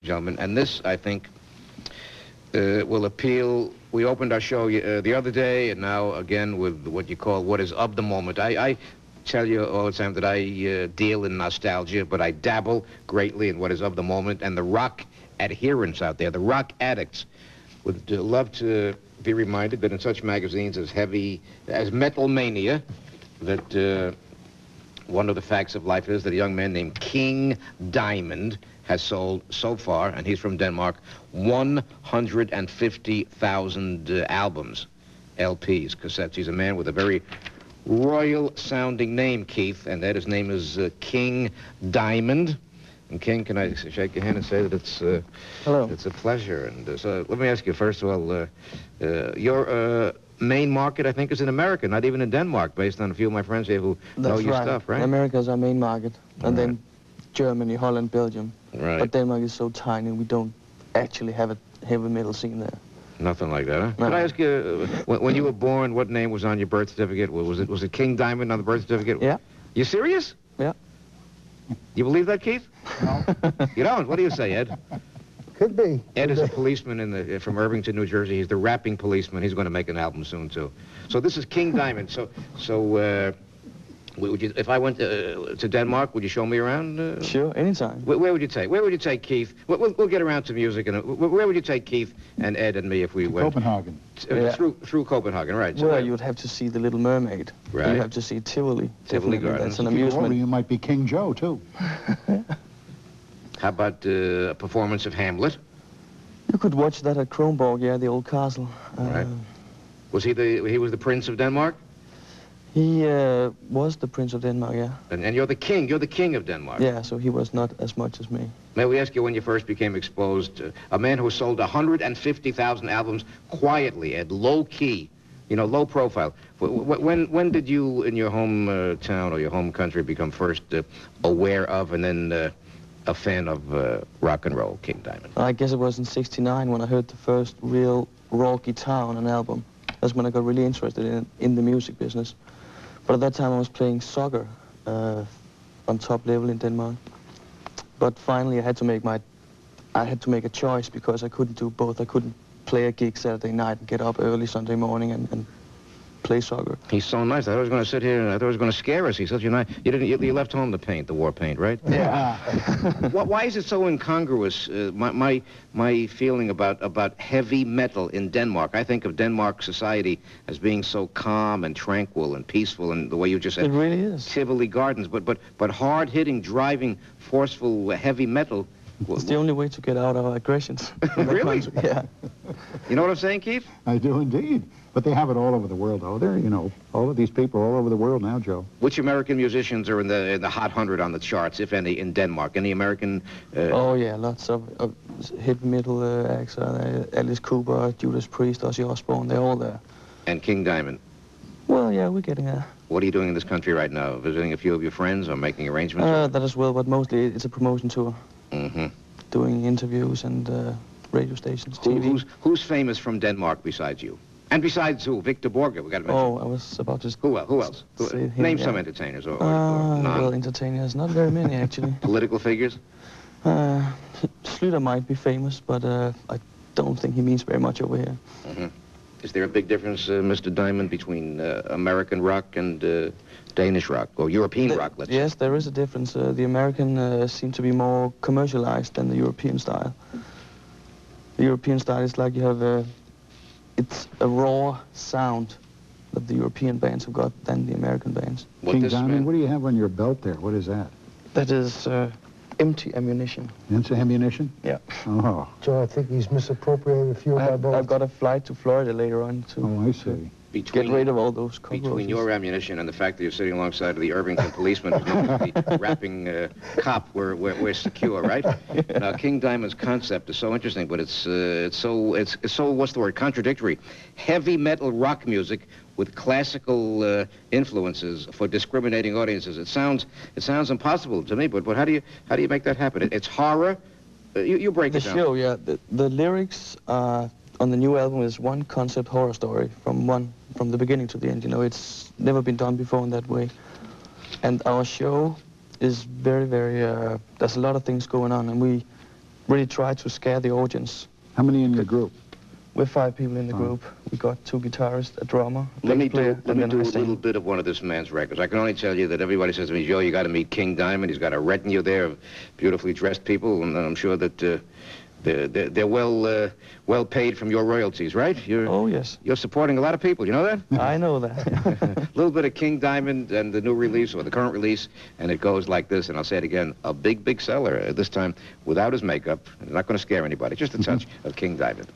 gentlemen, and this, I think, will appeal. We opened our show the other day, and now again with what you call what is of the moment. I tell you all the time that I deal in nostalgia, but I dabble greatly in what is of the moment, and the rock adherents out there, the rock addicts, would love to be reminded that in such magazines as Metal Mania, that one of the facts of life is that a young man named King Diamond has sold so far, and he's from Denmark, 150,000 albums, LPs, cassettes. He's a man with a very royal-sounding name, Keith, and that his name is King Diamond. And King, can I shake your hand and say that it's hello? It's a pleasure. And so let me ask you first of all, your main market, I think, is in America, not even in Denmark, based on a few of my friends here who know your stuff, right? America's our main market, and then Germany, Holland, Belgium. Right. But Denmark is so tiny, we don't actually have a heavy metal scene there. Nothing like that, huh? No. Could I ask you, when you were born, what name was on your birth certificate? Was it King Diamond on the birth certificate? Yeah. You serious? Yeah. You believe that, Keith? No. You don't? What do you say, Ed? Could be. Ed is a policeman from Irvington, New Jersey. He's the rapping policeman. He's going to make an album soon, too. So this is King Diamond. So would you, if I went to Denmark, would you show me around? Sure, anytime. Where would you take? Where would you take Keith? We'll get around to music. And where would you take Keith and Ed and me if we went? Copenhagen. Through Copenhagen, right? So well, you would have to see the Little Mermaid. Right. You have to see Tivoli. Tivoli Definitely. Gardens. That's an If you go over, amusement. you might be King Joe, too. How about a performance of Hamlet? You could watch that at Kronborg, yeah, the old castle. Right. Was he the Prince of Denmark? He was the Prince of Denmark, yeah. And you're the king. You're the king of Denmark. Yeah, so he was not as much as me. May we ask you when you first became exposed? A man who sold 150,000 albums quietly, at low key, low profile. When did you, in your hometown or your home country, become first aware of and then a fan of rock and roll, King Diamond? I guess it was in '69 when I heard the first real raw guitar on an album. That's when I got really interested in the music business. But at that time I was playing soccer on top level in Denmark. But finally I had to make a choice because I couldn't do both. I couldn't play a gig Saturday night and get up early Sunday morning and play soccer. He's so nice. I thought he was going to sit here and I thought he was going to scare us. He's such a nice. You left home to paint, the war paint, right? Yeah. Why is it so incongruous? My feeling about heavy metal in Denmark. I think of Denmark society as being so calm and tranquil and peaceful, and the way you just said. It really is. Tivoli Gardens, but hard-hitting, driving, forceful, heavy metal. It's the only way to get out our aggressions. Really? Yeah. You know what I'm saying, Keith? I do indeed. But they have it all over the world, though. They're, all of these people are all over the world now, Joe. Which American musicians are in the Hot 100 on the charts, if any, in Denmark? Any American? Oh yeah, lots of heavy metal acts. Alice Cooper, Judas Priest, Ozzy Osbourne, they're all there. And King Diamond. Well, yeah, we're getting there. What are you doing in this country right now? Visiting a few of your friends or making arrangements? That as well, but mostly it's a promotion tour. Mm-hmm. Doing interviews and radio stations, TV. Who's famous from Denmark besides you? And besides who? Victor Borge, we got to mention. Oh, I was about to... Who else? Name some entertainers or non. Well, entertainers, not very many, actually. Political figures? Sluter might be famous, but I don't think he means very much over here. Mm-hmm. Is there a big difference, Mr. Diamond, between American rock and Danish rock, or European rock, let's say? Yes, there is a difference. The American seem to be more commercialized than the European style. The European style is like you have it's a raw sound that the European bands have got than the American bands. King Diamond, what do you have on your belt there? What is that? That is empty ammunition. Empty ammunition? Yeah. Oh. Joe, I think he's misappropriated a few of my bullets. I've got a flight to Florida later on to Oh, I see. get rid of all those cockroaches. Between your ammunition and the fact that you're sitting alongside of the Irvington policeman who's known to be rapping cop, we're secure, right? Now, King Diamond's concept is so interesting, but it's so what's the word? Contradictory. Heavy metal rock music with classical influences for discriminating audiences. It sounds impossible to me, but how do you make that happen? It's horror. You break it down. The show, yeah. The lyrics on the new album is one concept horror story from the beginning to the end. It's never been done before in that way. And our show is very, very, there's a lot of things going on, and really try to scare the audience. How many in your group? We're 5 people in the group. We got 2 guitarists, a drummer, a Let me bass player, do and then a I sing. little bit of one of this man's records. I can only tell you that everybody says to me, Joe, you got to meet King Diamond. He's got a retinue there of beautifully dressed people, and I'm sure that they're well paid from your royalties, right? Oh, yes. You're supporting a lot of people. You know that? I know that. A little bit of King Diamond and the new release or the current release, and it goes like this. And I'll say it again: a big, big seller. This time without his makeup. I'm not going to scare anybody. Just a touch of King Diamond.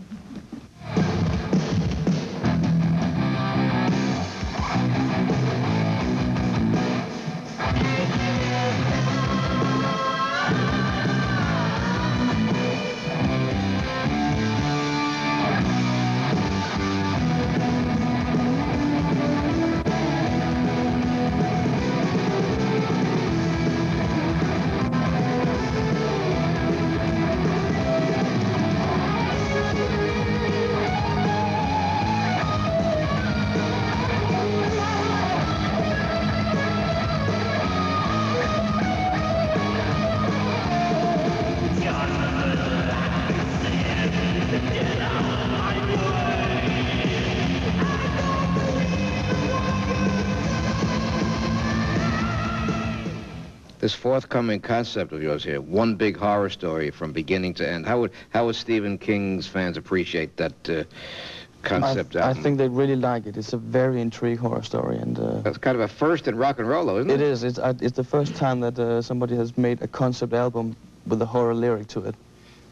This forthcoming concept of yours here, one big horror story from beginning to end. How would Stephen King's fans appreciate that concept I album? think they really like it. It's a very intriguing horror story, and That's kind of a first in rock and roll, though, isn't it? it is. It's the first time that somebody has made a concept album with a horror lyric to it.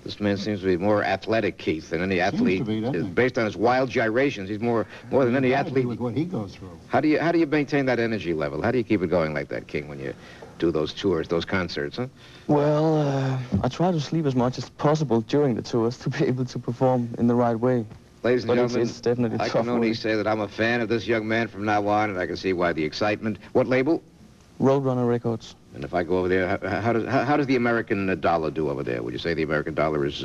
This man seems to be more athletic, Keith, than any athlete. to be, doesn't he? Based on his wild gyrations, he's more than any athlete. With what he goes through. How do you maintain that energy level? How do you keep it going like that, King, when you do those tours, those concerts, huh? Well, I try to sleep as much as possible during the tours to be able to perform in the right way. Ladies and But gentlemen, it's definitely I tough can only work. say that I'm a fan of this young man from now on, and I can see why the excitement. What label? Roadrunner Records. And if I go over there, how does the American dollar do over there? Would you say the American dollar is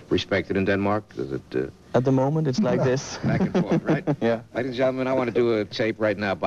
respected in Denmark? Is it At the moment, it's like this. back and forth, right? Yeah. Ladies and gentlemen, I want to do a tape right now by